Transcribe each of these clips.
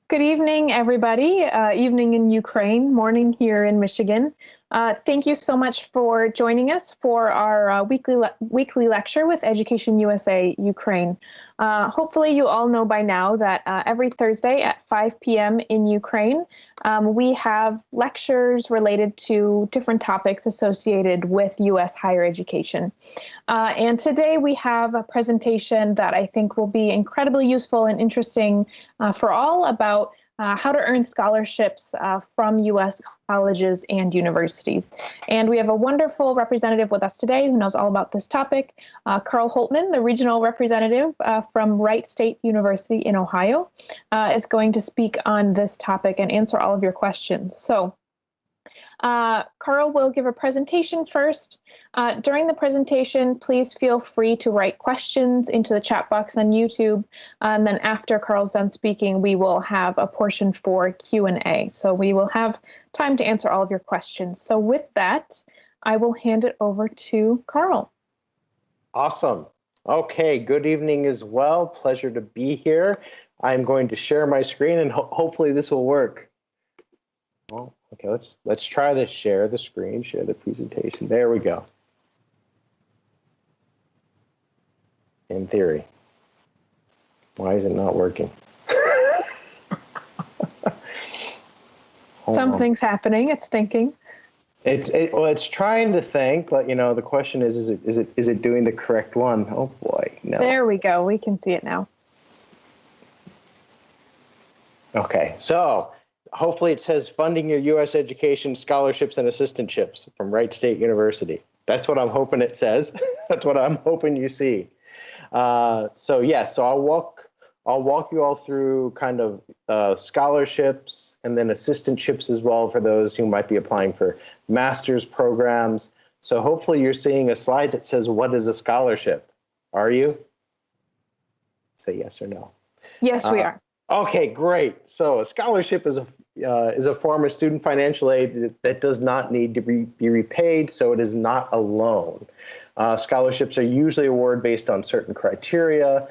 Good evening, everybody. Evening in Ukraine, morning here in Michigan. Thank you so much for joining us for our weekly lecture with Education USA Ukraine. Hopefully you all know by now that every Thursday at 5 p.m. in Ukraine, we have lectures related to different topics associated with U.S. higher education. And today we have a presentation that I think will be incredibly useful and interesting for all about how to earn scholarships from U.S. colleges and universities. And we have a wonderful representative with us today who knows all about this topic, Carl Holtman, the regional representative from Wright State University in Ohio, is going to speak on this topic and answer all of your questions. So Carl will give a presentation first. During the presentation, please feel free to write questions into the chat box on YouTube. And then after Carl's done speaking, we will have a portion for Q&A. So we will have time to answer all of your questions. So with that, I will hand it over to Carl. Awesome. Okay, good evening as well. Pleasure to be here. I'm going to share my screen and hopefully this will work. Well, okay, let's try to share the screen, share the presentation. There we go. In theory. Why is it not working? Something's happening. It's thinking. It's trying to think, but you know the question is it doing the correct one? Oh boy, no. There we go. We can see it now. Okay, so hopefully it says funding your U.S. education scholarships and assistantships from Wright State University. That's what I'm hoping it says. That's what I'm hoping you see. So I'll walk you all through kind of scholarships and then assistantships as well for those who might be applying for master's programs. So hopefully you're seeing a slide that says, what is a scholarship? Are you? Say yes or no. Yes, we are. Okay, great. So a scholarship is a form of student financial aid that does not need to be repaid, so it is not a loan. Scholarships are usually awarded based on certain criteria.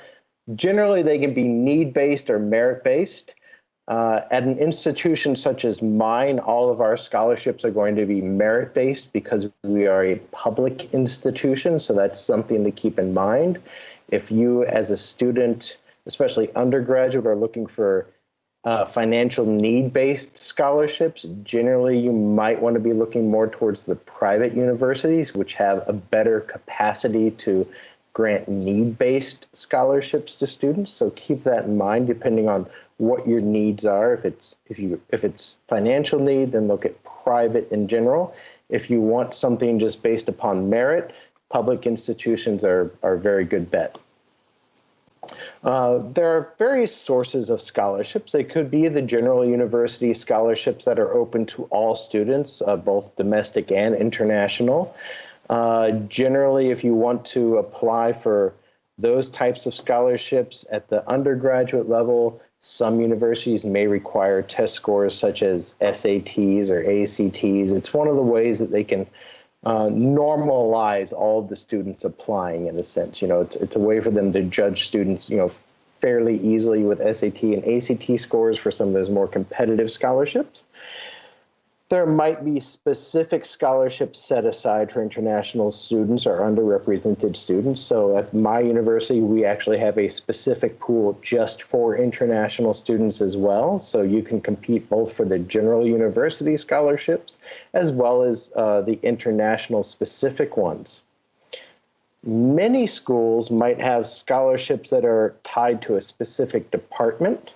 Generally, they can be need-based or merit-based. At an institution such as mine, all of our scholarships are going to be merit-based because we are a public institution, so that's something to keep in mind. If you, as a student, especially undergraduate, are looking for financial need-based scholarships, generally you might want to be looking more towards the private universities, which have a better capacity to grant need-based scholarships to students. So keep that in mind depending on what your needs are. If it's financial need, then look at private in general. If you want something just based upon merit, public institutions are a very good bet. There are various sources of scholarships. They could be the general university scholarships that are open to all students, both domestic and international. Generally, if you want to apply for those types of scholarships at the undergraduate level, some universities may require test scores such as SATs or ACTs. It's one of the ways that they can normalize all of the students applying, in a sense. You know, it's a way for them to judge students, you know, fairly easily with SAT and ACT scores for some of those more competitive scholarships. There might be specific scholarships set aside for international students or underrepresented students. So at my university, we actually have a specific pool just for international students as well. So you can compete both for the general university scholarships as well as the international specific ones. Many schools might have scholarships that are tied to a specific department.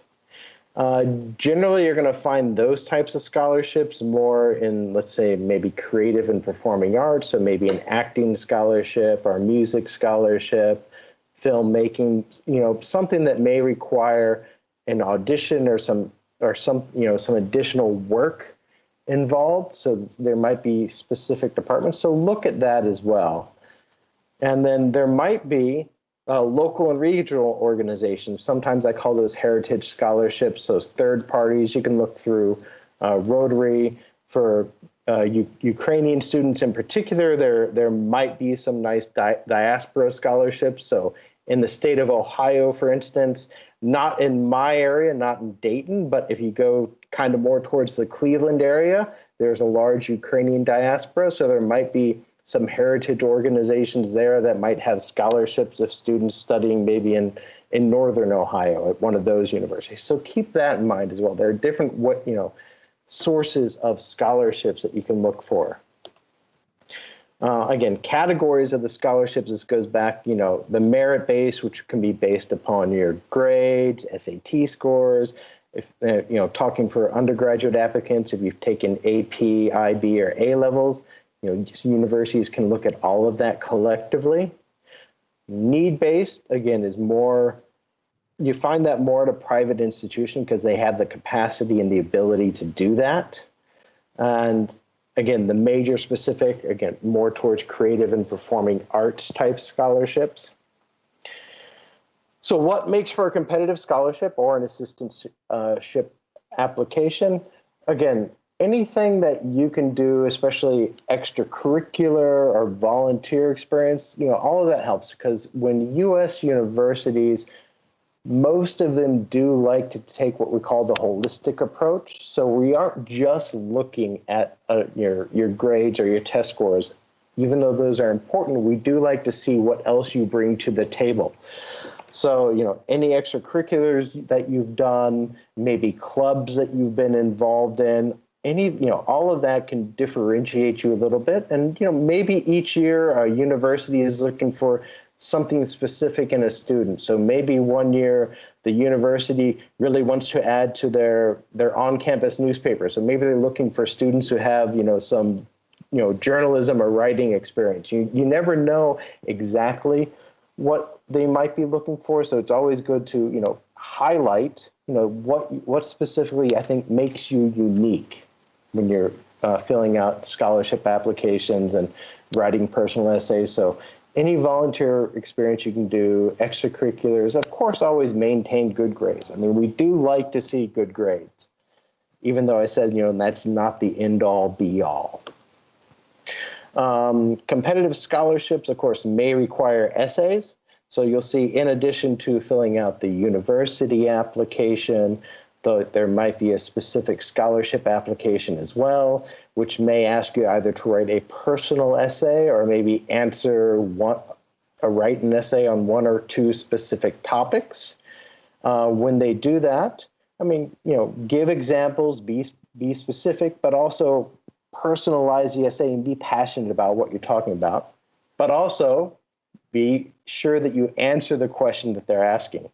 Generally, you're going to find those types of scholarships more in, let's say, maybe creative and performing arts, so maybe an acting scholarship or music scholarship, filmmaking, you know, something that may require an audition or some additional work involved. So there might be specific departments. So look at that as well. And then there might be local and regional organizations. Sometimes I call those heritage scholarships, those third parties. You can look through Rotary. For Ukrainian students in particular, there might be some nice diaspora scholarships. So in the state of Ohio, for instance, not in my area, not in Dayton, but if you go kind of more towards the Cleveland area, there's a large Ukrainian diaspora. So there might be some heritage organizations there that might have scholarships of students studying maybe in Northern Ohio at one of those universities. So keep that in mind as well. There are different sources of scholarships that you can look for. Again, categories of the scholarships, this goes back, the merit base, which can be based upon your grades, SAT scores. If, talking for undergraduate applicants, if you've taken AP, IB, or A levels, universities can look at all of that collectively. Need-based, again, is more, you find that more at a private institution because they have the capacity and the ability to do that. And again, the major specific, again, more towards creative and performing arts type scholarships. So what makes for a competitive scholarship or an assistantship application? Again, anything that you can do, especially extracurricular or volunteer experience, all of that helps, because when U.S. universities, most of them do like to take what we call the holistic approach. So we aren't just looking at your grades or your test scores. Even though those are important, we do like to see what else you bring to the table. So, any extracurriculars that you've done, maybe clubs that you've been involved in, all of that can differentiate you a little bit. And, maybe each year a university is looking for something specific in a student. So maybe one year the university really wants to add to their on-campus newspaper. So maybe they're looking for students who have, some, journalism or writing experience. You never know exactly what they might be looking for. So it's always good to, highlight, what specifically I think makes you unique when you're filling out scholarship applications and writing personal essays. So any volunteer experience you can do, extracurriculars, of course, always maintain good grades. I mean, we do like to see good grades, even though I said, that's not the end-all, be-all. Competitive scholarships, of course, may require essays. So you'll see, in addition to filling out the university application, there might be a specific scholarship application as well, which may ask you either to write a personal essay or maybe write an essay on one or two specific topics. When they do that, give examples, be specific, but also personalize the essay and be passionate about what you're talking about, but also be sure that you answer the question that they're asking.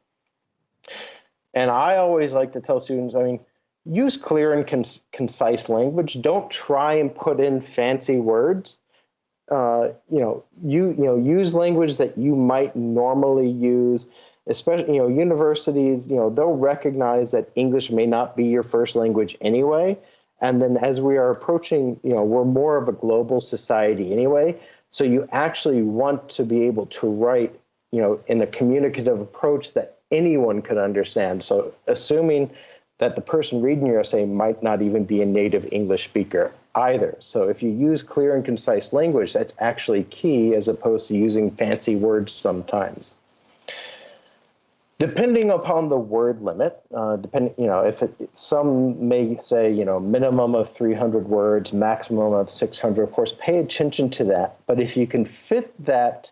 And I always like to tell students, use clear and concise language. Don't try and put in fancy words. Use language that you might normally use. Especially, universities, they'll recognize that English may not be your first language anyway. And then as we are approaching, we're more of a global society anyway. So you actually want to be able to write, in a communicative approach that anyone could understand. So assuming that the person reading your essay might not even be a native English speaker either. So if you use clear and concise language, that's actually key as opposed to using fancy words sometimes. Depending upon the word limit, some may say, minimum of 300 words, maximum of 600. Of course, pay attention to that. But if you can fit that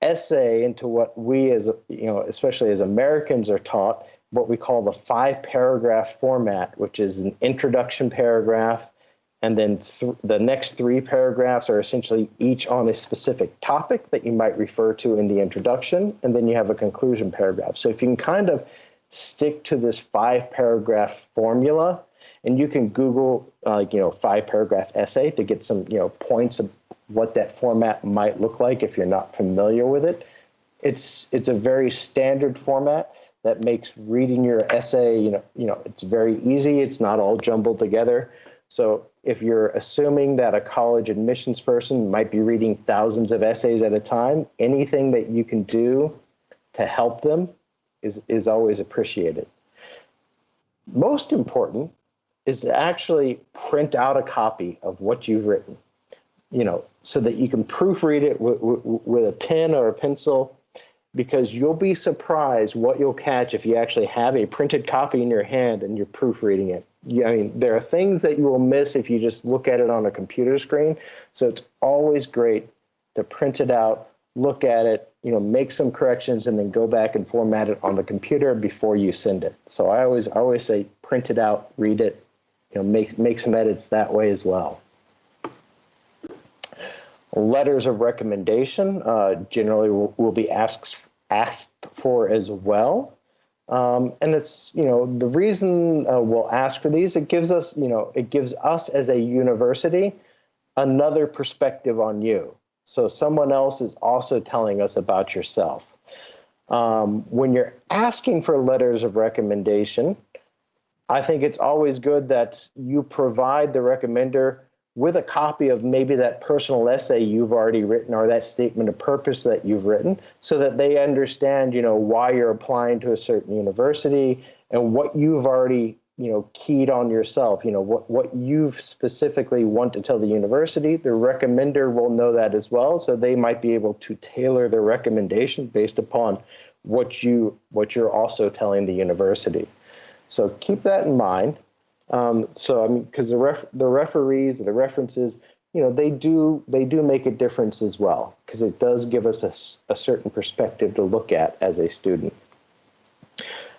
essay into what we especially as Americans are taught, what we call the 5-paragraph format, which is an introduction paragraph, and then the next 3 paragraphs are essentially each on a specific topic that you might refer to in the introduction, and then you have a conclusion paragraph. So if you can kind of stick to this 5-paragraph formula, and you can Google 5-paragraph essay to get some points of what that format might look like if you're not familiar with it. It's a very standard format that makes reading your essay, it's very easy. It's not all jumbled together. So if you're assuming that a college admissions person might be reading thousands of essays at a time, anything that you can do to help them is always appreciated. Most important is to actually print out a copy of what you've written, so that you can proofread it with a pen or a pencil. because you'll be surprised what you'll catch if you actually have a printed copy in your hand and you're proofreading it. I mean, there are things that you will miss if you just look at it on a computer screen. So it's always great to print it out, look at it, make some corrections, and then go back and format it on the computer before you send it. So I always say print it out, read it, make some edits that way as well. Letters of recommendation generally will be asked for as well. And it's, the reason we'll ask for these, it gives us as a university another perspective on you. So someone else is also telling us about yourself. When you're asking for letters of recommendation, I think it's always good that you provide the recommender with a copy of maybe that personal essay you've already written or that statement of purpose that you've written, so that they understand, why you're applying to a certain university and what you've already, keyed on yourself, what you specifically want to tell the university. The recommender will know that as well, so they might be able to tailor their recommendation based upon what you're also telling the university. So keep that in mind. Because the referees, the references, they do make a difference as well, because it does give us a certain perspective to look at as a student.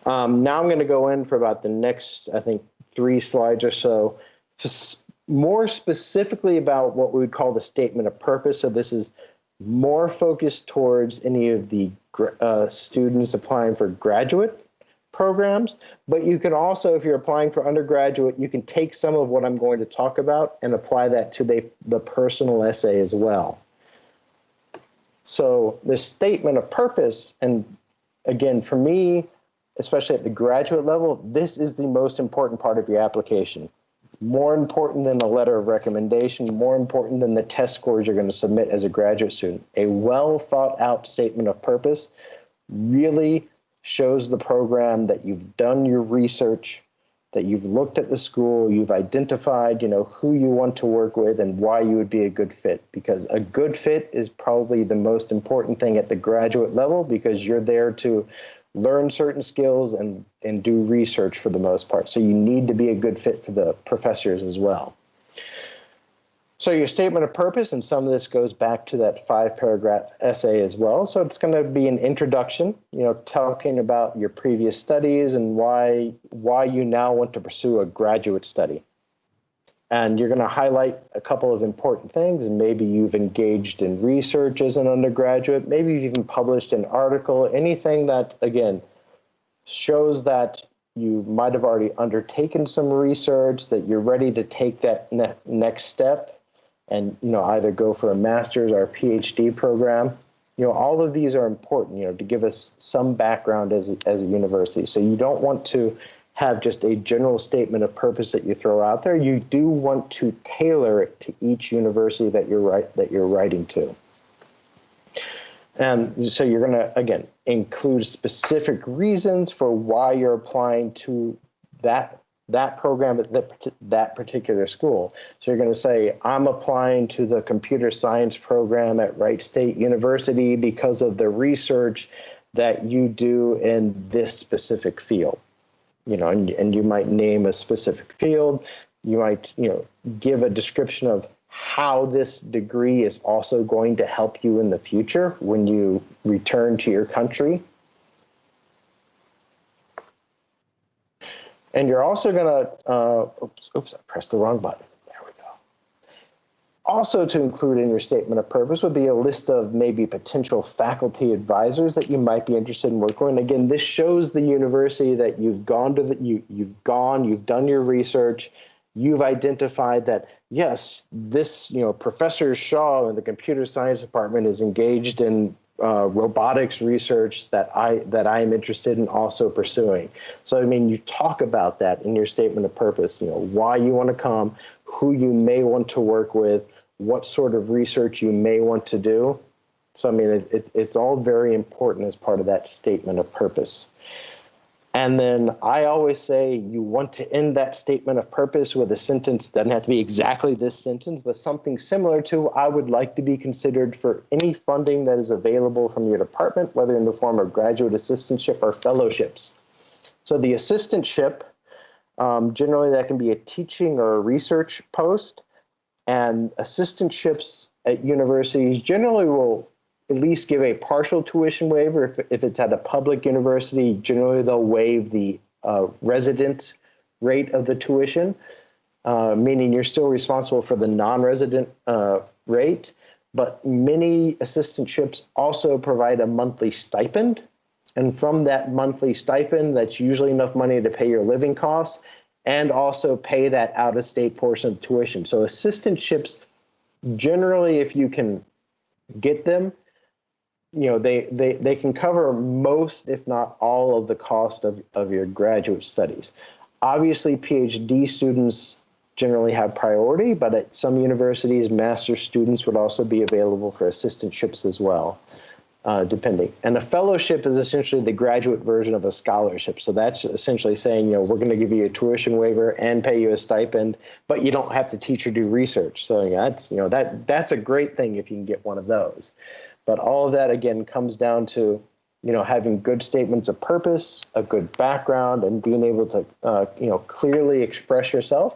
Now I'm going to go in for about the next, I think, 3 slides or so, just more specifically about what we would call the statement of purpose. So this is more focused towards any of the students applying for graduate programs, but you can also, if you're applying for undergraduate, you can take some of what I'm going to talk about and apply that to the personal essay as well. So the statement of purpose, and again, for me, especially at the graduate level, this is the most important part of your application. More important than the letter of recommendation, more important than the test scores you're going to submit as a graduate student. A well thought out statement of purpose really shows the program that you've done your research, that you've looked at the school, you've identified, who you want to work with and why you would be a good fit. Because a good fit is probably the most important thing at the graduate level, because you're there to learn certain skills and do research for the most part. So you need to be a good fit for the professors as well. So your statement of purpose, and some of this goes back to that 5-paragraph essay as well. So it's going to be an introduction, talking about your previous studies and why you now want to pursue a graduate study. And you're going to highlight a couple of important things. Maybe you've engaged in research as an undergraduate. Maybe you've even published an article, anything that, again, shows that you might have already undertaken some research, that you're ready to take that next step and either go for a master's or a PhD program. All of these are important, to give us some background as a university. So you don't want to have just a general statement of purpose that you throw out there. You do want to tailor it to each university that you're writing to. And so you're going to, again, include specific reasons for why you're applying to that program at that particular school. So you're going to say, I'm applying to the computer science program at Wright State University because of the research that you do in this specific field. And you might name a specific field. You might, give a description of how this degree is also going to help you in the future when you return to your country. And you're also going to, oops, I pressed the wrong button. There we go. Also to include in your statement of purpose would be a list of maybe potential faculty advisors that you might be interested in working with. And again, this shows the university that you've gone to you've done your research, you've identified that, yes, this, Professor Shaw in the computer science department is engaged in robotics research that I am interested in also pursuing. So, you talk about that in your statement of purpose, why you want to come, who you may want to work with, what sort of research you may want to do. So, it's all very important as part of that statement of purpose. And then I always say you want to end that statement of purpose with a sentence. Doesn't have to be exactly this sentence, but something similar to, I would like to be considered for any funding that is available from your department, whether in the form of graduate assistantship or fellowships. So the assistantship, generally that can be a teaching or a research post, and assistantships at universities generally will at least give a partial tuition waiver. If it's at a public university, generally they'll waive the resident rate of the tuition, meaning you're still responsible for the non-resident rate. But many assistantships also provide a monthly stipend. And from that monthly stipend, that's usually enough money to pay your living costs and also pay that out-of-state portion of tuition. So assistantships, generally, if you can get them, they can cover most, if not all, of the cost of your graduate studies. Obviously, PhD students generally have priority, but at some universities, master's students would also be available for assistantships as well, depending. And a fellowship is essentially the graduate version of a scholarship. So that's essentially saying, we're going to give you a tuition waiver and pay you a stipend, but you don't have to teach or do research. So that's a great thing if you can get one of those. But all of that, again, comes down to, having good statements of purpose, a good background, and being able to, clearly express yourself.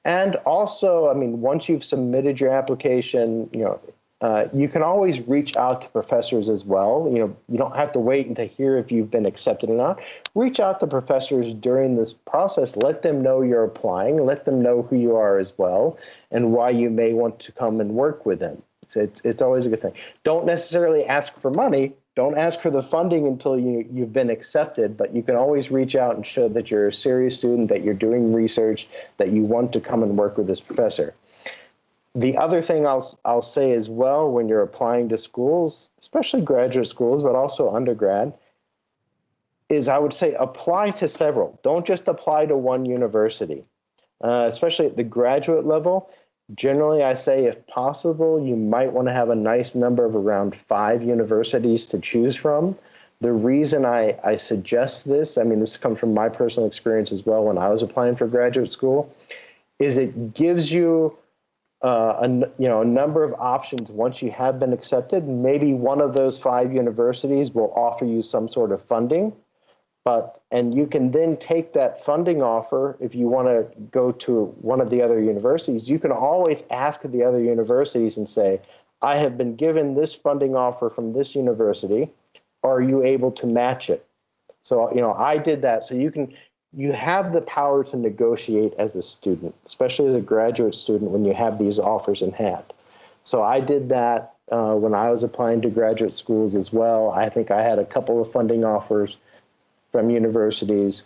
And also, once you've submitted your application, you can always reach out to professors as well. You don't have to wait to hear if you've been accepted or not. Reach out to professors during this process. Let them know you're applying. Let them know who you are as well and why you may want to come and work with them. So it's always a good thing. Don't necessarily ask for money. Don't ask for the funding until you've been accepted, but you can always reach out and show that you're a serious student, that you're doing research, that you want to come and work with this professor. The other thing I'll say as well, when you're applying to schools, especially graduate schools, but also undergrad, is I would say apply to several. Don't just apply to one university, especially at the graduate level. Generally, I say if possible, you might want to have a nice number of around 5 universities to choose from. The reason I suggest this, this comes from my personal experience as well when I was applying for graduate school, is it gives you a number of options once you have been accepted. Maybe one of those 5 universities will offer you some sort of funding, and you can then take that funding offer if you want to go to one of the other universities. You can always ask the other universities and say, I have been given this funding offer from this university. Are you able to match it? So, I did that. So you have the power to negotiate as a student, especially as a graduate student when you have these offers in hand. So I did that when I was applying to graduate schools as well. I think I had a couple of funding offers from universities.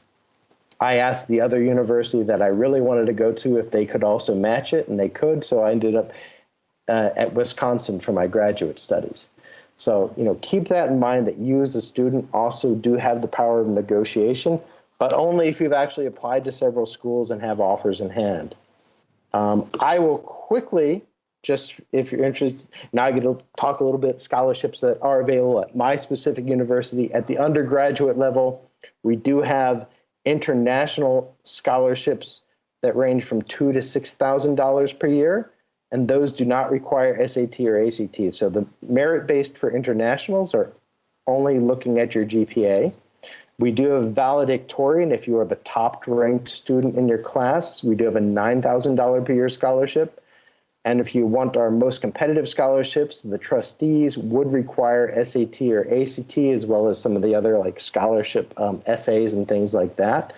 I asked the other university that I really wanted to go to if they could also match it, and they could. So I ended up at Wisconsin for my graduate studies. So, keep that in mind that you as a student also do have the power of negotiation, but only if you've actually applied to several schools and have offers in hand. I will quickly, just if you're interested, now I get to talk a little bit scholarships that are available at my specific university. At the undergraduate level, we do have international scholarships that range from $2,000 to $6,000 per year, and those do not require SAT or ACT. So the merit-based for internationals are only looking at your GPA. We do have valedictorian if you are the top-ranked student in your class. We do have a $9,000 per year scholarship. And if you want our most competitive scholarships, the trustees would require SAT or ACT, as well as some of the other scholarship essays and things like that.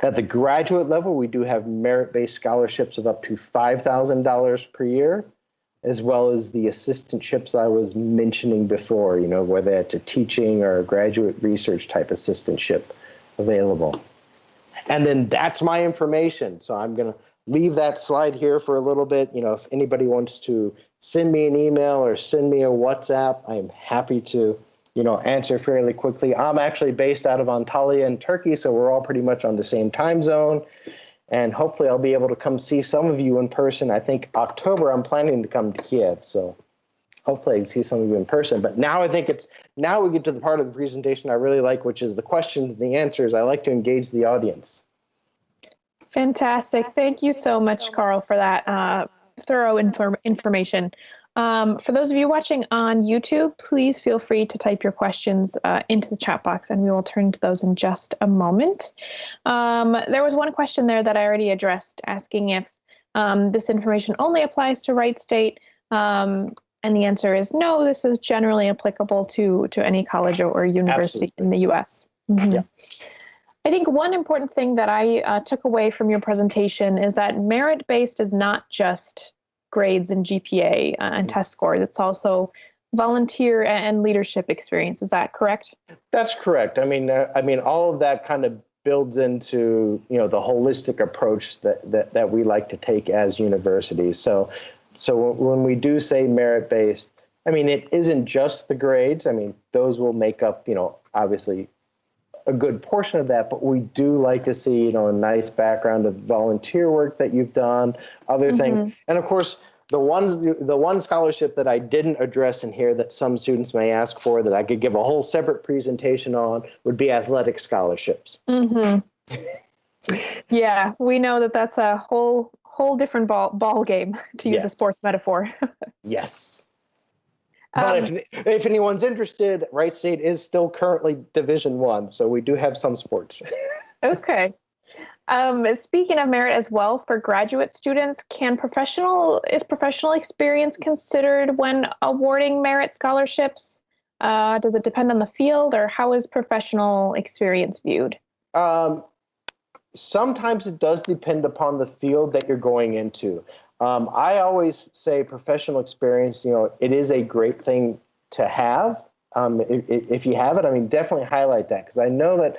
At the graduate level, we do have merit-based scholarships of up to $5,000 per year, as well as the assistantships I was mentioning before, whether it's a teaching or a graduate research type assistantship available. And then that's my information. So I'm going to leave that slide here for a little bit. If anybody wants to send me an email or send me a WhatsApp, I'm happy to, answer fairly quickly. I'm actually based out of Antalya in Turkey, so we're all pretty much on the same time zone. And hopefully I'll be able to come see some of you in person. I think October, I'm planning to come to Kiev. So hopefully I can see some of you in person. But now I think now we get to the part of the presentation I really like, which is the questions and the answers. I like to engage the audience. Fantastic. Thank you so much, Carl, for that thorough information. For those of you watching on YouTube, please feel free to type your questions into the chat box, and we will turn to those in just a moment. There was one question there that I already addressed, asking if this information only applies to Wright State. And the answer is no, this is generally applicable to any college or university in the U.S. Mm-hmm. Yeah. I think one important thing that I took away from your presentation is that merit-based is not just grades and GPA and test scores. It's also volunteer and leadership experience. Is that correct? That's correct. I mean, all of that kind of builds into, the holistic approach that we like to take as universities. So when we do say merit-based, I mean, it isn't just the grades. I mean, those will make up, obviously a good portion of that, but we do like to see, a nice background of volunteer work that you've done, other things. And of course, the one scholarship that I didn't address in here that some students may ask for that I could give a whole separate presentation on would be athletic scholarships. Yeah, we know that that's a whole different ball game, to use a sports metaphor. Yes. But if anyone's interested, Wright State is still currently Division I, so we do have some sports. Okay. Speaking of merit as well, for graduate students, is professional experience considered when awarding merit scholarships? Does it depend on the field, or how is professional experience viewed? Sometimes it does depend upon the field that you're going into. I always say professional experience, it is a great thing to have. If you have it, I mean, definitely highlight that, because I know that,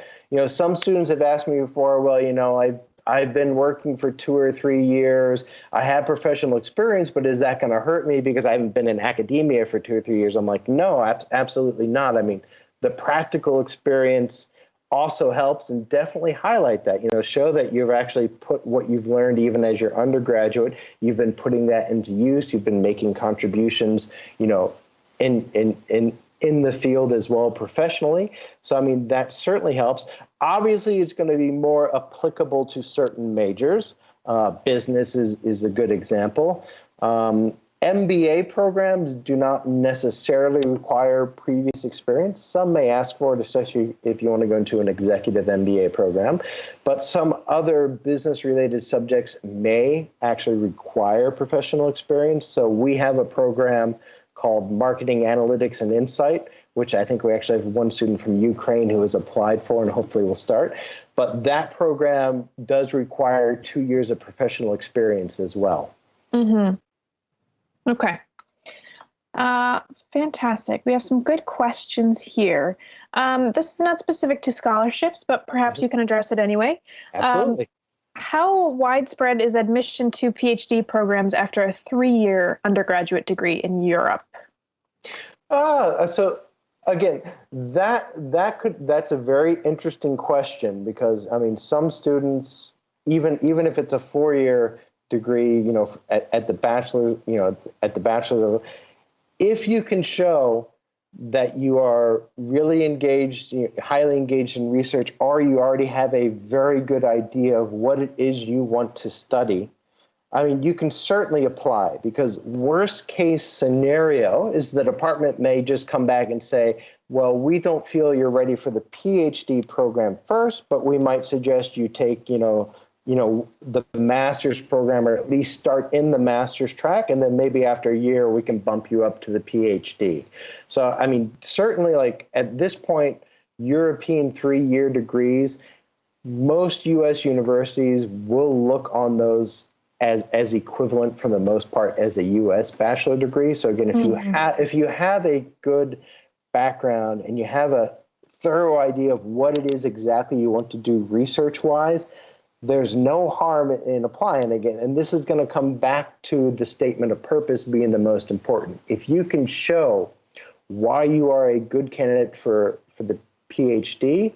some students have asked me before, well, I've been working for 2 or 3 years. I have professional experience, but is that going to hurt me because I haven't been in academia for 2 or 3 years? I'm like, no, absolutely not. I mean, the practical experience also helps, and definitely highlight that, show that you've actually put what you've learned even as your undergraduate, you've been putting that into use, you've been making contributions, in the field as well professionally. So, I mean, that certainly helps. Obviously, it's going to be more applicable to certain majors. Business is a good example. MBA programs do not necessarily require previous experience. Some may ask for it, especially if you want to go into an executive MBA program. But some other business-related subjects may actually require professional experience. So we have a program called Marketing Analytics and Insight, which I think we actually have one student from Ukraine who has applied for and hopefully will start. But that program does require 2 years of professional experience as well. Mm-hmm. Okay. Fantastic. We have some good questions here. This is not specific to scholarships, but perhaps you can address it anyway. Absolutely. How widespread is admission to PhD programs after a 3-year undergraduate degree in Europe? So again, that's a very interesting question, because I mean, some students, even if it's a 4-year degree, at the bachelor, level, if you can show that you are really engaged, highly engaged in research, or you already have a very good idea of what it is you want to study, I mean, you can certainly apply, because worst case scenario is the department may just come back and say, well, we don't feel you're ready for the PhD program first, but we might suggest you take, the master's program, or at least start in the master's track, and then maybe after a year we can bump you up to the PhD. So, I mean, certainly, like at this point, European 3-year degrees, most U.S. universities will look on those as equivalent for the most part as a U.S. bachelor degree. So again, if you have a good background and you have a thorough idea of what it is exactly you want to do research-wise, there's no harm in applying again. And this is going to come back to the statement of purpose being the most important. If you can show why you are a good candidate for the PhD,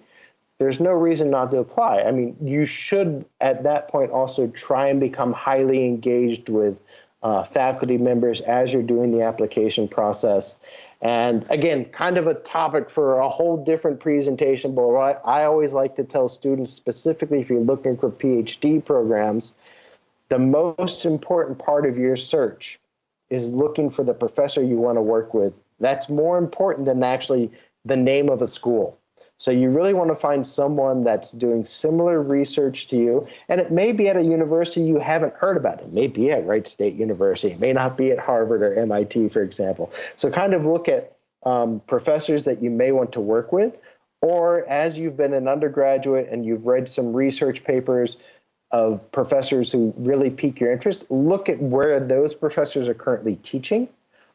there's no reason not to apply. I mean, you should at that point also try and become highly engaged with faculty members as you're doing the application process. And again, kind of a topic for a whole different presentation, but what I always like to tell students, specifically if you're looking for PhD programs, the most important part of your search is looking for the professor you want to work with. That's more important than actually the name of a school. So you really want to find someone that's doing similar research to you, and it may be at a university you haven't heard about. It may be at Wright State University. It may not be at Harvard or MIT, for example. So kind of look at professors that you may want to work with, or as you've been an undergraduate and you've read some research papers of professors who really pique your interest, look at where those professors are currently teaching,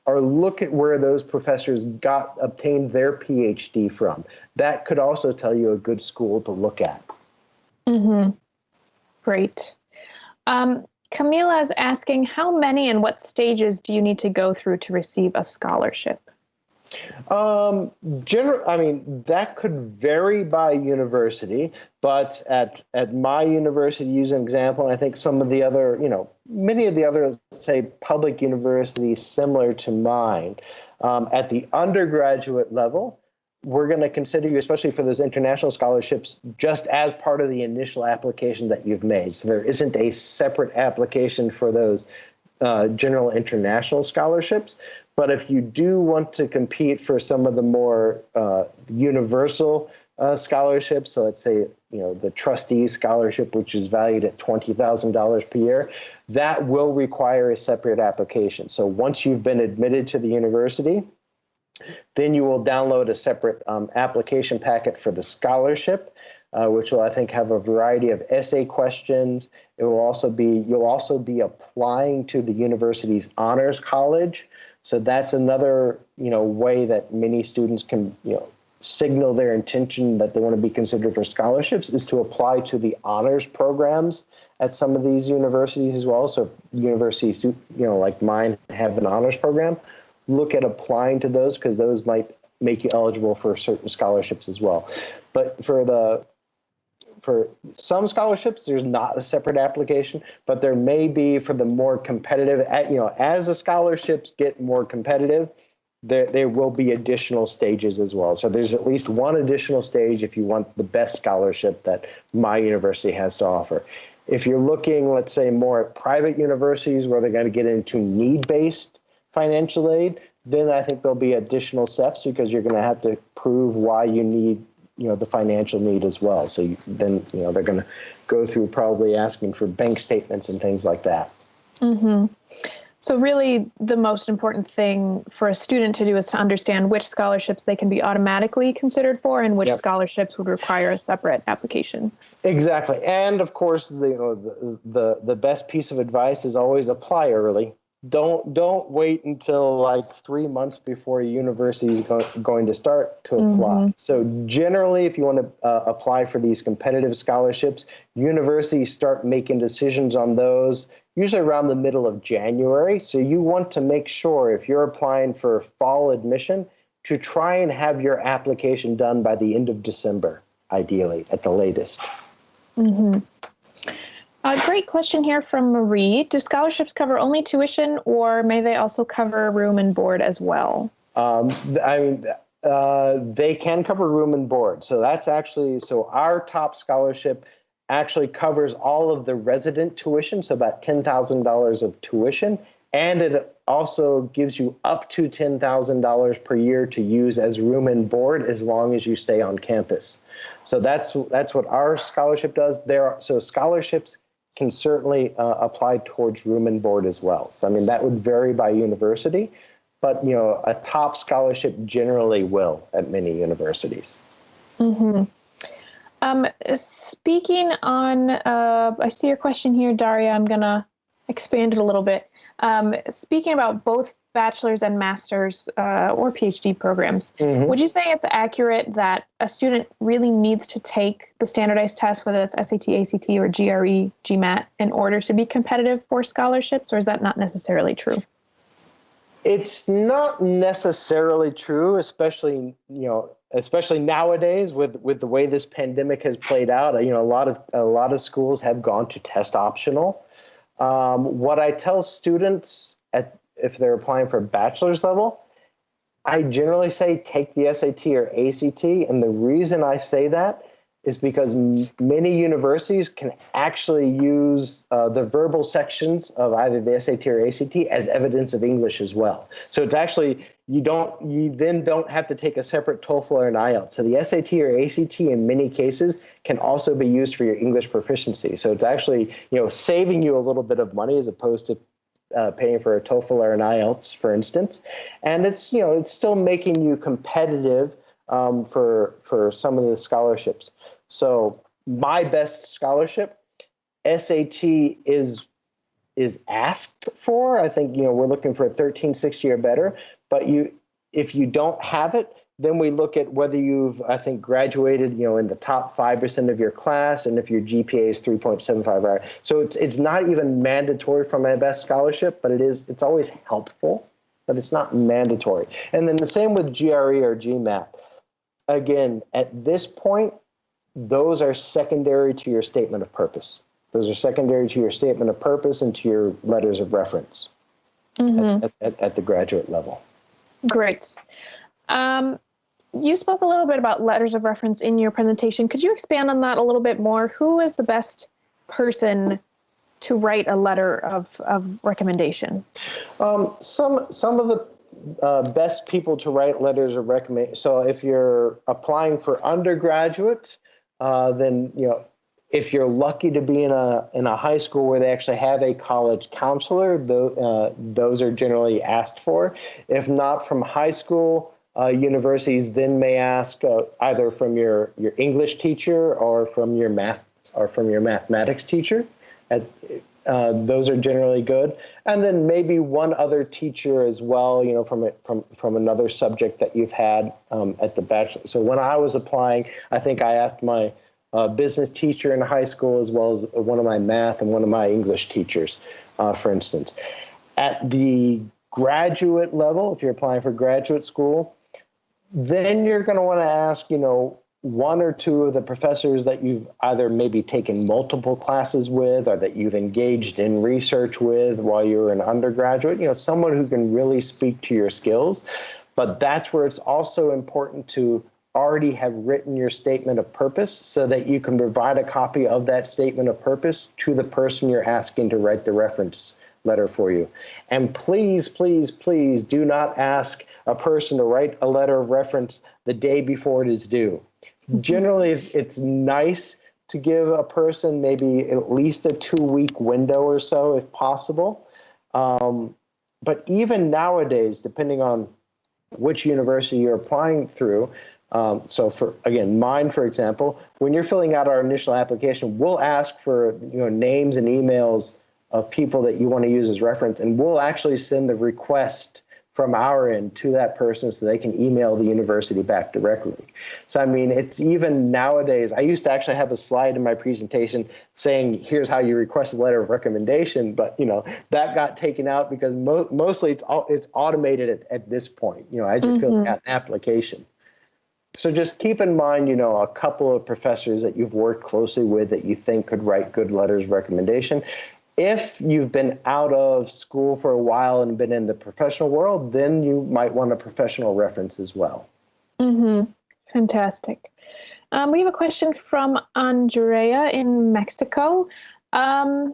or look at where those professors obtained their PhD from. That could also tell you a good school to look at. Mm-hmm. Great. Camila is asking, how many and what stages do you need to go through to receive a scholarship? That could vary by university, but at my university, use an example, I think some of the other, many of the other, say, public universities similar to mine, at the undergraduate level, we're going to consider you, especially for those international scholarships, just as part of the initial application that you've made. So there isn't a separate application for those general international scholarships. But if you do want to compete for some of the more universal scholarships, so let's say the trustee scholarship, which is valued at $20,000 per year, that will require a separate application. So once you've been admitted to the university, then you will download a separate application packet for the scholarship, which will, I think, have a variety of essay questions. It will also be, you'll also be applying to the university's honors college. So that's another, way that many students can, signal their intention that they want to be considered for scholarships, is to apply to the honors programs at some of these universities as well. So universities, like mine, have an honors program. Look at applying to those, because those might make you eligible for certain scholarships as well. But for some scholarships, there's not a separate application, but there may be for the more competitive, as the scholarships get more competitive, there will be additional stages as well. So there's at least one additional stage if you want the best scholarship that my university has to offer. If you're looking, let's say, more at private universities where they're going to get into need-based financial aid, then I think there'll be additional steps, because you're going to have to prove why you need the financial need as well. So they're going to go through probably asking for bank statements and things like that. Mm-hmm. So really the most important thing for a student to do is to understand which scholarships they can be automatically considered for and which scholarships would require a separate application. Exactly. And of course, the best piece of advice is always apply early. Don't wait until like 3 months before a university is going to start to apply. Mm-hmm. So generally, if you want to apply for these competitive scholarships, universities start making decisions on those usually around the middle of January. So you want to make sure, if you're applying for fall admission, to try and have your application done by the end of December, ideally, at the latest. Mm-hmm. A great question here from Marie. Do scholarships cover only tuition, or may they also cover room and board as well? They can cover room and board. So that's actually, our top scholarship actually covers all of the resident tuition, so about $10,000 of tuition, and it also gives you up to $10,000 per year to use as room and board as long as you stay on campus. So that's what our scholarship does. So scholarships can certainly apply towards room and board as well. So that would vary by university, but a top scholarship generally will at many universities. Mm-hmm. Speaking on, I see your question here, Daria. I'm gonna expand it a little bit. Speaking about both bachelor's and master's or PhD programs, mm-hmm. would you say it's accurate that a student really needs to take the standardized test, whether it's SAT, ACT, or GRE, GMAT, in order to be competitive for scholarships, or is that not necessarily true? It's not necessarily true, especially nowadays with the way this pandemic has played out. A lot of schools have gone to test optional. What I tell students if they're applying for bachelor's level, I generally say take the SAT or ACT. And the reason I say that is because many universities can actually use the verbal sections of either the SAT or ACT as evidence of English as well. So it's actually, you then don't have to take a separate TOEFL or an IELTS. So the SAT or ACT in many cases can also be used for your English proficiency. So it's actually, saving you a little bit of money as opposed to paying for a TOEFL or an IELTS, for instance. And it's still making you competitive for some of the scholarships. So my best scholarship, SAT is asked for. I think, we're looking for a 1360 or better, but if you don't have it, then we look at whether you've, I think, graduated, in the top 5% of your class, and if your GPA is 3.75. So it's not even mandatory for my best scholarship, but it's always helpful, but it's not mandatory. And then the same with GRE or GMAT. Again, at this point, those are secondary to your statement of purpose. Those are secondary to your statement of purpose and to your letters of reference at the graduate level. Great. You spoke a little bit about letters of reference in your presentation. Could you expand on that a little bit more? Who is the best person to write a letter of recommendation? Some of the best people to write letters of recommendation. So if you're applying for undergraduate, then if you're lucky to be in a high school where they actually have a college counselor, those are generally asked for. If not, from high school, universities then may ask either from your English teacher or from your mathematics teacher. Those are generally good, and then maybe one other teacher as well, from another subject that you've had at the bachelor. So when I was applying, I think I asked my business teacher in high school as well as one of my math and one of my English teachers, for instance. At the graduate level, if you're applying for graduate school, then you're going to want to ask, one or two of the professors that you've either maybe taken multiple classes with or that you've engaged in research with while you were an undergraduate, someone who can really speak to your skills. But that's where it's also important to already have written your statement of purpose so that you can provide a copy of that statement of purpose to the person you're asking to write the reference letter for you. And please, please, please do not ask a person to write a letter of reference the day before it is due. Generally, it's nice to give a person maybe at least a 2-week window or so if possible. But even nowadays, depending on which university you're applying through, so mine, for example, when you're filling out our initial application, we'll ask for names and emails of people that you want to use as reference, and we'll actually send the request from our end to that person so they can email the university back directly. So, it's even nowadays, I used to actually have a slide in my presentation saying, here's how you request a letter of recommendation, but, that got taken out because mostly it's automated at this point, as you're filling out an application. So just keep in mind, a couple of professors that you've worked closely with that you think could write good letters of recommendation. If you've been out of school for a while and been in the professional world, then you might want a professional reference as well. Fantastic. We have a question from Andrea in Mexico. I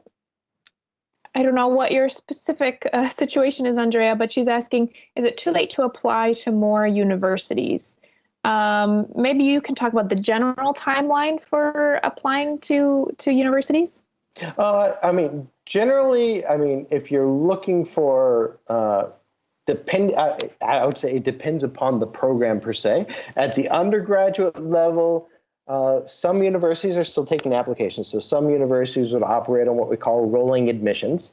don't know what your specific situation is, Andrea, but she's asking, is it too late to apply to more universities? Maybe you can talk about the general timeline for applying to universities? Generally, if you're looking for, I would say it depends upon the program per se. At the undergraduate level, some universities are still taking applications. So some universities would operate on what we call rolling admissions.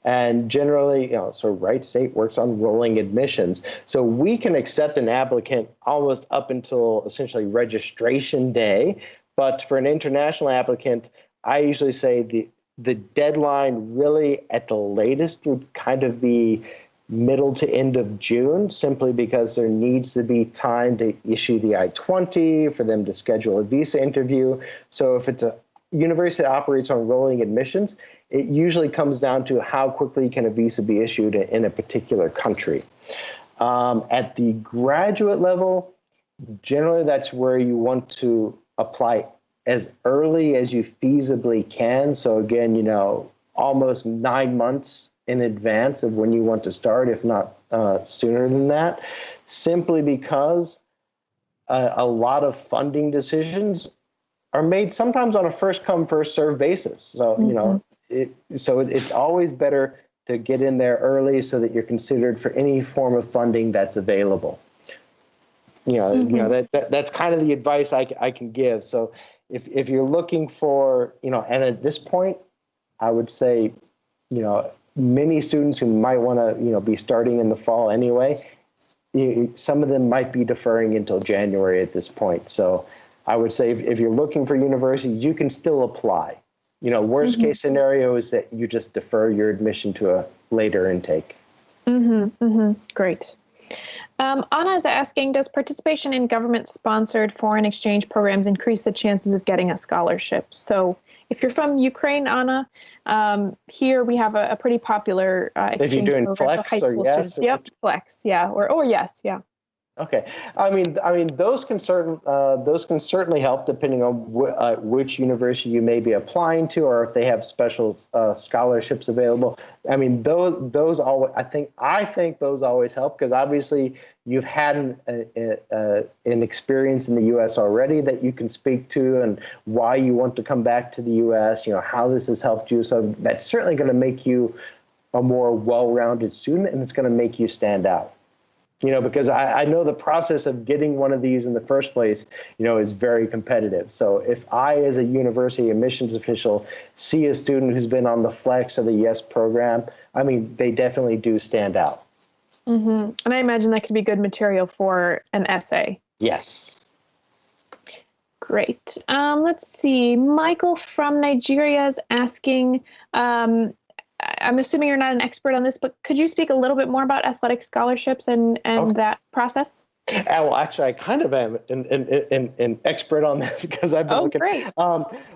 And generally, so Wright State works on rolling admissions. So we can accept an applicant almost up until essentially registration day. But for an international applicant, I usually say the deadline really at the latest would kind of be middle to end of June, simply because there needs to be time to issue the I-20, for them to schedule a visa interview. So if it's a university that operates on rolling admissions, it usually comes down to how quickly can a visa be issued in a particular country. At the graduate level, generally that's where you want to apply as early as you feasibly can. So again, almost 9 months in advance of when you want to start, if not sooner than that, simply because a lot of funding decisions are made sometimes on a first come, first served basis. So, it's always better to get in there early so that you're considered for any form of funding that's available. That's kind of the advice I can give. So if you're looking for, and at this point, I would say, many students who might want to, be starting in the fall anyway, some of them might be deferring until January at this point. So I would say if you're looking for university, you can still apply. Worst case scenario is that you just defer your admission to a later intake. Great. Anna is asking, does participation in government-sponsored foreign exchange programs increase the chances of getting a scholarship? So if you're from Ukraine, Anna, here we have a pretty popular exchange program for high school students. Yep, flex, yeah, or yes, yeah. Okay, I mean, those can certainly help depending on which university you may be applying to, or if they have special scholarships available. I mean, those always, I think those always help, because obviously you've had an experience in the U.S. already that you can speak to, and why you want to come back to the U.S. How this has helped you. So that's certainly going to make you a more well-rounded student, and it's going to make you stand out. Because I know the process of getting one of these in the first place, is very competitive. So if I, as a university admissions official, see a student who's been on the flex or the YES program, I mean, they definitely do stand out. And I imagine that could be good material for an essay. Yes. Great. Let's see. Michael from Nigeria is asking, I'm assuming you're not an expert on this, but could you speak a little bit more about athletic scholarships and that process? Well, actually, I kind of am an expert on this, because I've been looking. Great.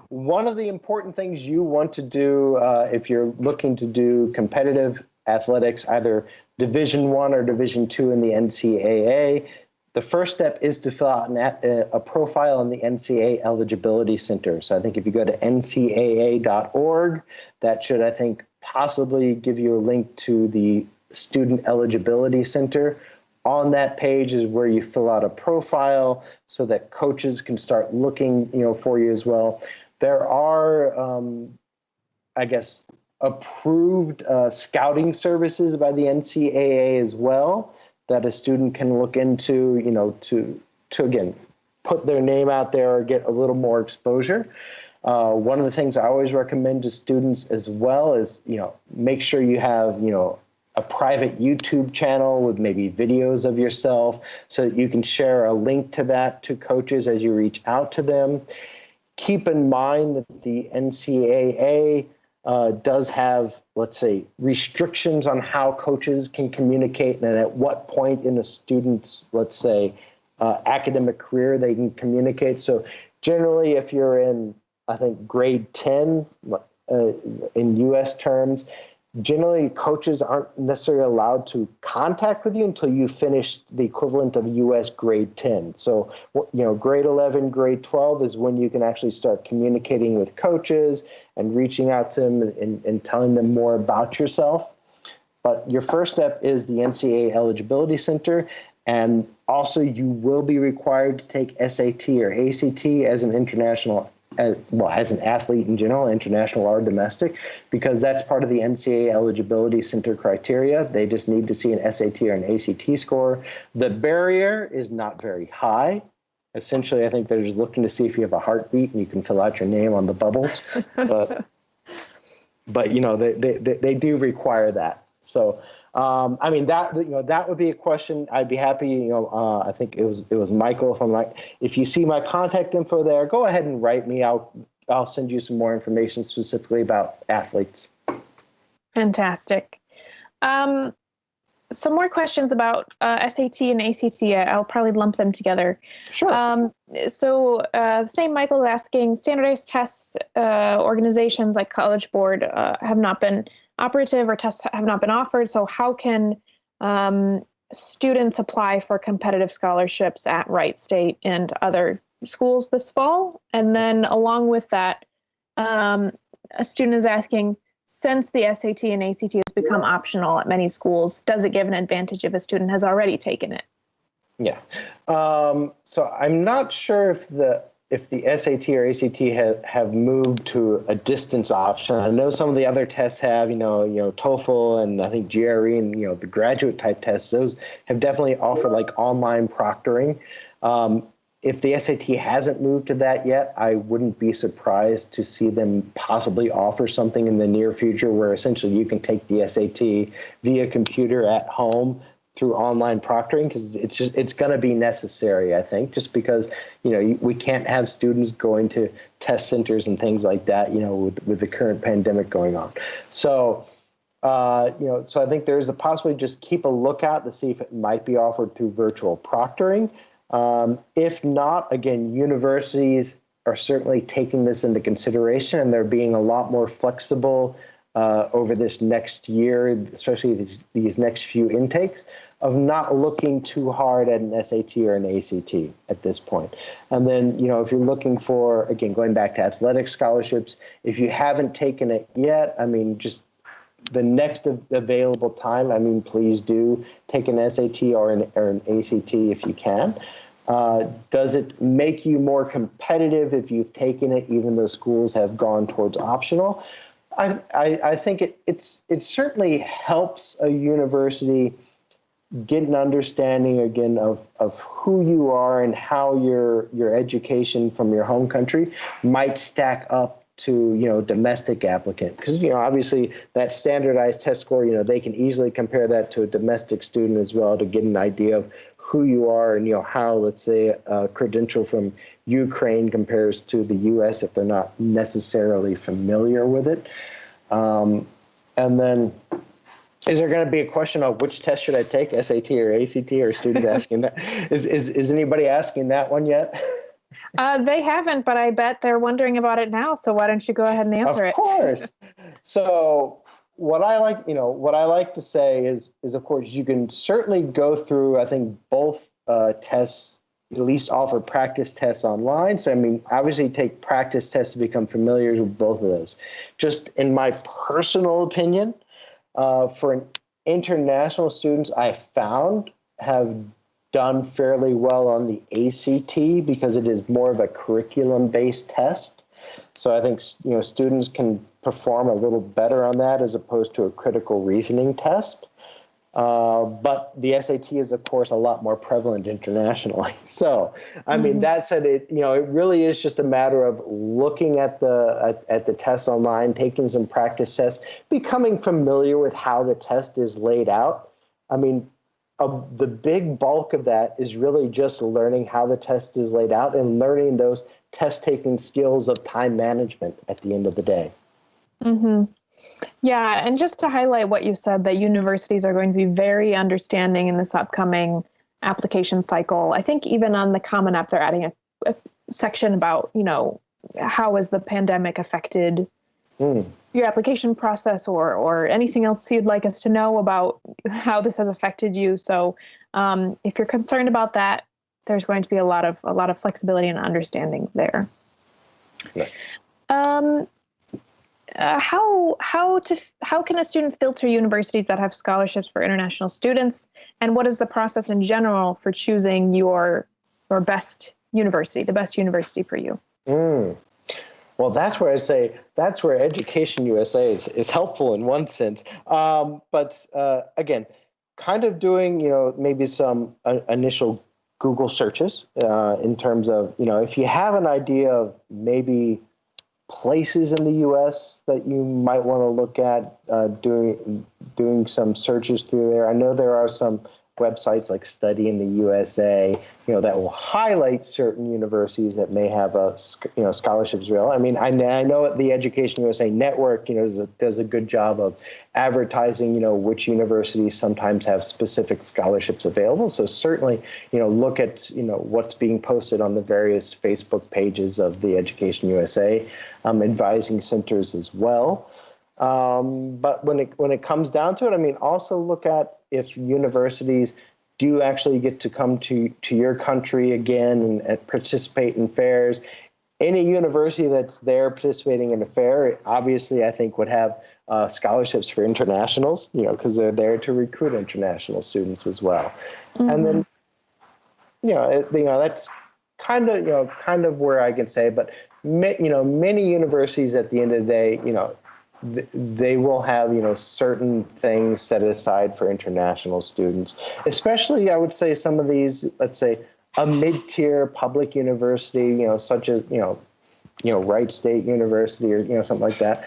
One of the important things you want to do if you're looking to do competitive athletics, either Division I or Division II in the NCAA, the first step is to fill out a profile in the NCAA Eligibility Center. So I think if you go to ncaa.org, that should, I think, possibly give you a link to the Student Eligibility Center. On that page is where you fill out a profile so that coaches can start looking, for you as well. There are, approved scouting services by the NCAA as well that a student can look into, to again, put their name out there or get a little more exposure. One of the things I always recommend to students as well is, make sure you have, a private YouTube channel with maybe videos of yourself so that you can share a link to that to coaches as you reach out to them. Keep in mind that the NCAA does have, let's say, restrictions on how coaches can communicate and at what point in a student's, let's say, academic career they can communicate. So generally, if you're in, I think, grade 10 in U.S. terms, generally coaches aren't necessarily allowed to contact with you until you finish the equivalent of U.S. grade 10. So, grade 11, grade 12 is when you can actually start communicating with coaches and reaching out to them and telling them more about yourself. But your first step is the NCAA Eligibility Center. And also you will be required to take SAT or ACT as an international as an athlete in general, international or domestic, because that's part of the NCAA Eligibility Center criteria. They just need to see an SAT or an ACT score. The barrier is not very high. Essentially, I think they're just looking to see if you have a heartbeat and you can fill out your name on the bubbles. But they do require that. So, that would be a question. I'd be happy. I think it was Michael. If you see my contact info there, go ahead and write me. I'll send you some more information specifically about athletes. Fantastic. some more questions about SAT and ACT. I'll probably lump them together. Sure. St. Michael is asking, standardized tests organizations like College Board have not been operative, or tests have not been offered. So how can students apply for competitive scholarships at Wright State and other schools this fall? And then along with that, a student is asking, since the SAT and ACT has become optional at many schools, does it give an advantage if a student has already taken it? Yeah. So I'm not sure if the SAT or ACT have moved to a distance option. I know some of the other tests have, TOEFL and I think GRE and, the graduate type tests, those have definitely offered like online proctoring. If the SAT hasn't moved to that yet, I wouldn't be surprised to see them possibly offer something in the near future where essentially you can take the SAT via computer at home through online proctoring, because it's going to be necessary, I think, just because, we can't have students going to test centers and things like that, with the current pandemic going on. So, so I think there's the possibility, just keep a lookout to see if it might be offered through virtual proctoring. If not, again, universities are certainly taking this into consideration, and they're being a lot more flexible over this next year, especially these next few intakes, of not looking too hard at an SAT or an ACT at this point. And then, if you're looking for, again, going back to athletic scholarships, if you haven't taken it yet, just the next available time, please do take an SAT or an ACT if you can. Does it make you more competitive if you've taken it, even though schools have gone towards optional? I think it certainly helps a university get an understanding again of who you are and how your education from your home country might stack up to domestic applicant, because obviously that standardized test score, they can easily compare that to a domestic student as well to get an idea of who you are and how, let's say, a credential from Ukraine compares to the U.S. if they're not necessarily familiar with it. And then, is there going to be a question of which test should I take, SAT or ACT, or students asking that? Is anybody asking that one yet? They haven't, but I bet they're wondering about it now. So why don't you go ahead and answer it? Of course. So what I like to say is of course you can certainly go through, I think, both tests, at least offer practice tests online. So obviously take practice tests to become familiar with both of those. Just in my personal opinion, for international students, I found have done fairly well on the ACT because it is more of a curriculum-based test. So I think students can perform a little better on that as opposed to a critical reasoning test. But the SAT is, of course, a lot more prevalent internationally. So, that said, it really is just a matter of looking at the tests online, taking some practice tests, becoming familiar with how the test is laid out. The big bulk of that is really just learning how the test is laid out and learning those test-taking skills of time management at the end of the day. Mm-hmm. Yeah, and just to highlight what you said, that universities are going to be very understanding in this upcoming application cycle. I think even on the Common App, they're adding a section about, how has the pandemic affected your application process, or anything else you'd like us to know about how this has affected you. So if you're concerned about that, there's going to be a lot of flexibility and understanding there. Yeah. How can a student filter universities that have scholarships for international students, and what is the process in general for choosing your best university, the best university for you? Well, that's where I say that's where Education USA is helpful in one sense. But again, kind of doing maybe some initial Google searches in terms of if you have an idea of maybe places in the U.S. that you might want to look at, doing some searches through there. I know there are some websites like Study in the USA, that will highlight certain universities that may have scholarships available. I mean, I know the Education USA Network, does a good job of advertising, which universities sometimes have specific scholarships available. So certainly, look at, what's being posted on the various Facebook pages of the Education USA advising centers as well. But when it comes down to it, I mean, also look at if universities do actually get to come to your country again and participate in fairs. Any university that's there participating in a fair, obviously, I think would have scholarships for internationals, because they're there to recruit international students as well. Mm-hmm. And then, that's kind of where I can say, but many universities at the end of the day, they will have, certain things set aside for international students, especially, I would say, some of these, let's say, a mid-tier public university, such as, Wright State University or, something like that.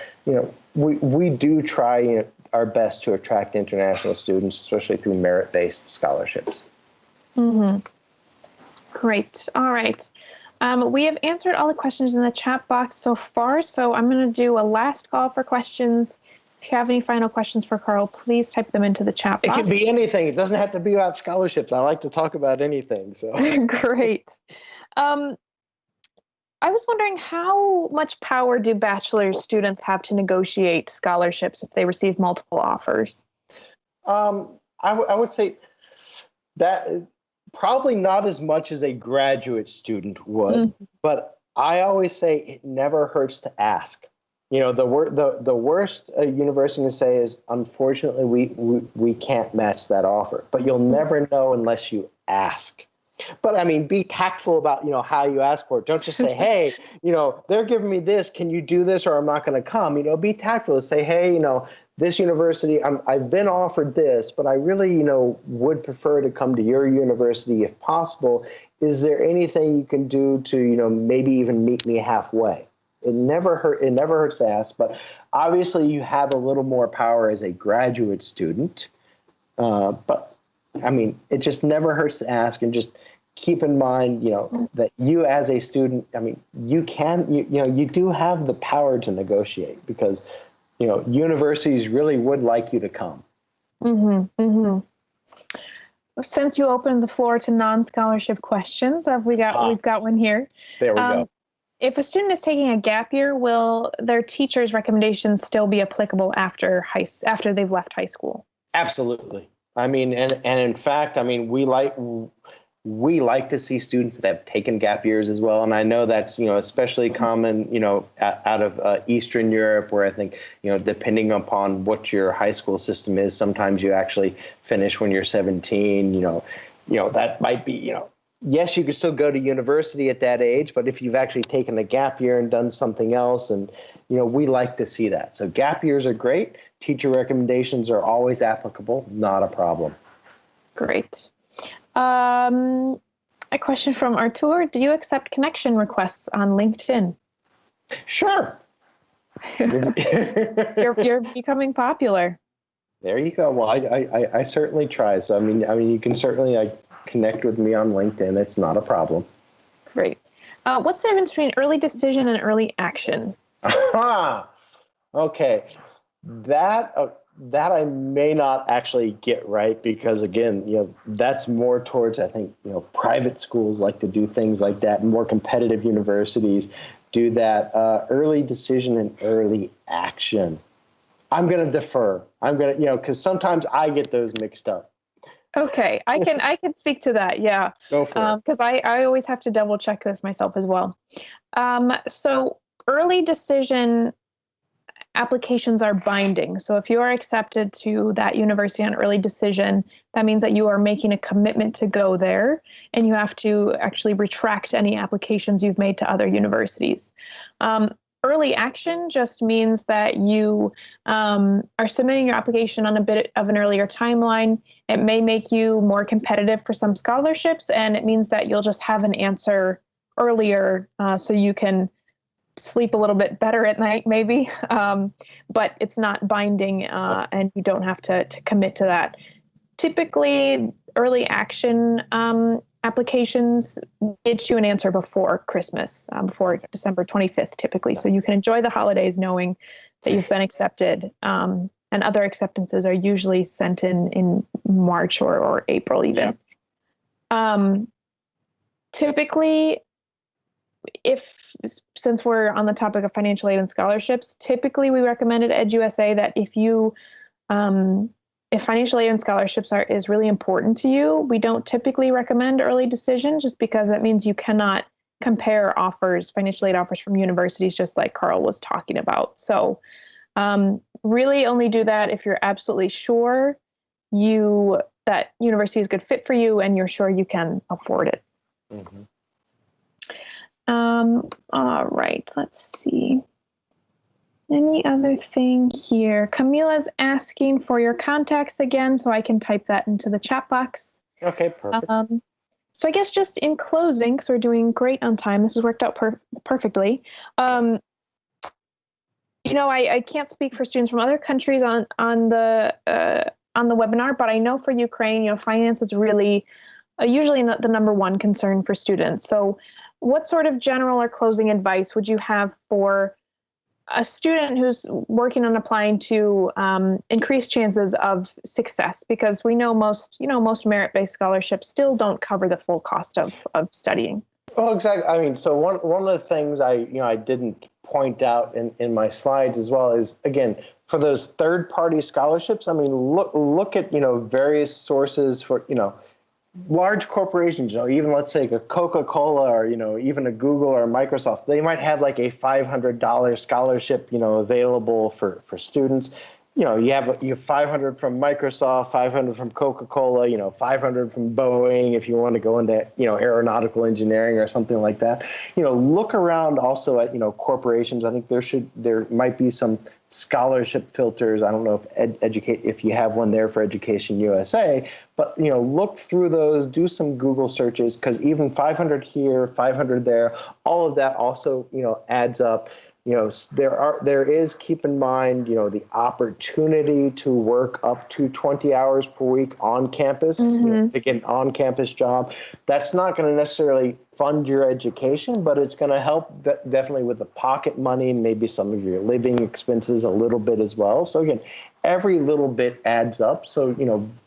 We do try our best to attract international students, especially through merit-based scholarships. Mm-hmm. Great. All right. We have answered all the questions in the chat box so far, so I'm going to do a last call for questions. If you have any final questions for Carl, please type them into the chat box. It can be anything. It doesn't have to be about scholarships. I like to talk about anything. So Great. I was wondering, how much power do bachelor's students have to negotiate scholarships if they receive multiple offers? I would say that probably not as much as a graduate student would, but I always say it never hurts to ask. The worst a university can say is, unfortunately, we can't match that offer, but you'll never know unless you ask. But I mean, be tactful about, how you ask for it. Don't just say, hey, they're giving me this. Can you do this or I'm not going to come? Be tactful. Say, hey, this university, I've been offered this, but I really, would prefer to come to your university if possible. Is there anything you can do to, maybe even meet me halfway? It never hurts to ask, but obviously you have a little more power as a graduate student. But I mean, it just never hurts to ask, and just keep in mind, that you as a student, I mean, you do have the power to negotiate, because universities really would like you to come. Mm-hmm, mm-hmm. Since you opened the floor to non-scholarship questions, we've got one here. There we go. If a student is taking a gap year, will their teacher's recommendations still be applicable after they've left high school? Absolutely. I mean, and in fact, I mean, we like to see students that have taken gap years as well. And I know that's, especially common, out of Eastern Europe, where I think, depending upon what your high school system is, sometimes you actually finish when you're 17, that might be, yes, you can still go to university at that age, but if you've actually taken a gap year and done something else, and, we like to see that. So gap years are great. Teacher recommendations are always applicable, not a problem. Great. A question from Artur. Do you accept connection requests on LinkedIn? Sure. You're becoming popular. There you go. Well, I certainly try. So, I mean, you can certainly connect with me on LinkedIn. It's not a problem. Great. What's the difference between early decision and early action? Okay. That I may not actually get right, because again, that's more towards, I think, private schools like to do things like that, and more competitive universities do that. Early decision and early action. I'm going to defer. Because sometimes I get those mixed up. Okay, I can speak to that. Yeah. Go for it. Because I always have to double check this myself as well. So early decision applications are binding. So if you are accepted to that university on early decision, that means that you are making a commitment to go there, and you have to actually retract any applications you've made to other universities. Early action just means that you are submitting your application on a bit of an earlier timeline. It may make you more competitive for some scholarships, and it means that you'll just have an answer earlier, so you can sleep a little bit better at night, maybe, but it's not binding, and you don't have to commit to that. Typically, early action applications get you an answer before Christmas, before December 25th, typically. So you can enjoy the holidays knowing that you've been accepted. And other acceptances are usually sent in March or April even. Yeah. Typically, since we're on the topic of financial aid and scholarships, typically we recommend at EdUSA that if financial aid and scholarships is really important to you, we don't typically recommend early decision, just because that means you cannot compare financial aid offers from universities, just like Carl was talking about. So really only do that if you're absolutely sure that university is a good fit for you and you're sure you can afford it. Mm-hmm. All right, let's see. Any other thing here? Camila's asking for your contacts again, so I can type that into the chat box. Okay, perfect. So I guess just in closing, because we're doing great on time, this has worked out perfectly. I can't speak for students from other countries on the webinar, but I know for Ukraine, finance is really usually not the number one concern for students. So what sort of general or closing advice would you have for a student who's working on applying to increase chances of success? Because we know most merit-based scholarships still don't cover the full cost of studying. Well, exactly. I mean, so one of the things I didn't point out in my slides as well is, again, for those third-party scholarships, I mean, look at various sources for large corporations, even let's say a Coca-Cola or, even a Google or a Microsoft, they might have like a $500 scholarship, available for students. You have 500 from Microsoft, 500 from Coca-Cola, 500 from Boeing if you want to go into, aeronautical engineering or something like that. Look around also at, corporations. I think there might be some scholarship filters. I don't know if you have one there for Education USA, but look through those, do some Google searches, because even 500 here, 500 there, all of that also adds up. There is, keep in mind, the opportunity to work up to 20 hours per week on campus, to get an on-campus job. That's not going to necessarily fund your education, but it's going to help definitely with the pocket money and maybe some of your living expenses a little bit as well. So again, every little bit adds up. So,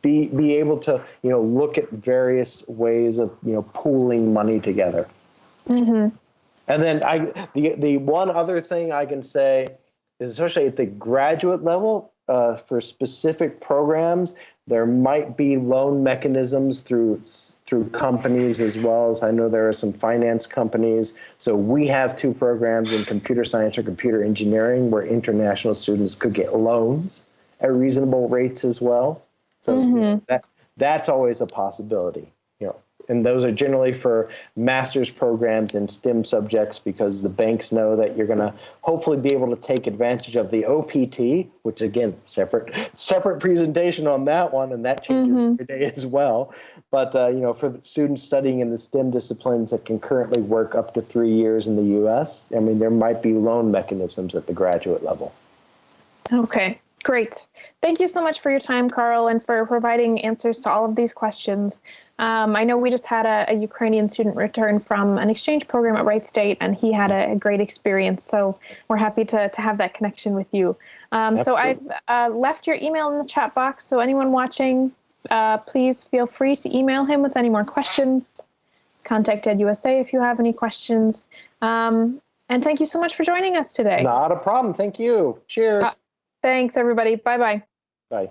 be able to, look at various ways of, pooling money together. Mm-hmm. And then the one other thing I can say is, especially at the graduate level, for specific programs, there might be loan mechanisms through companies as well. As I know there are some finance companies. So we have 2 programs in computer science or computer engineering where international students could get loans at reasonable rates as well. So that's always a possibility. And those are generally for master's programs in STEM subjects, because the banks know that you're going to hopefully be able to take advantage of the OPT, which again, separate presentation on that one, and that changes every day as well. But for the students studying in the STEM disciplines that can currently work up to 3 years in the U.S., I mean, there might be loan mechanisms at the graduate level. Okay. Great. Thank you so much for your time, Carl, and for providing answers to all of these questions. I know we just had a Ukrainian student return from an exchange program at Wright State, and he had a great experience. So we're happy to have that connection with you. So I've left your email in the chat box. So anyone watching, please feel free to email him with any more questions. Contact EdUSA if you have any questions. And thank you so much for joining us today. Not a problem. Thank you. Cheers. Thanks, everybody. Bye-bye. Bye.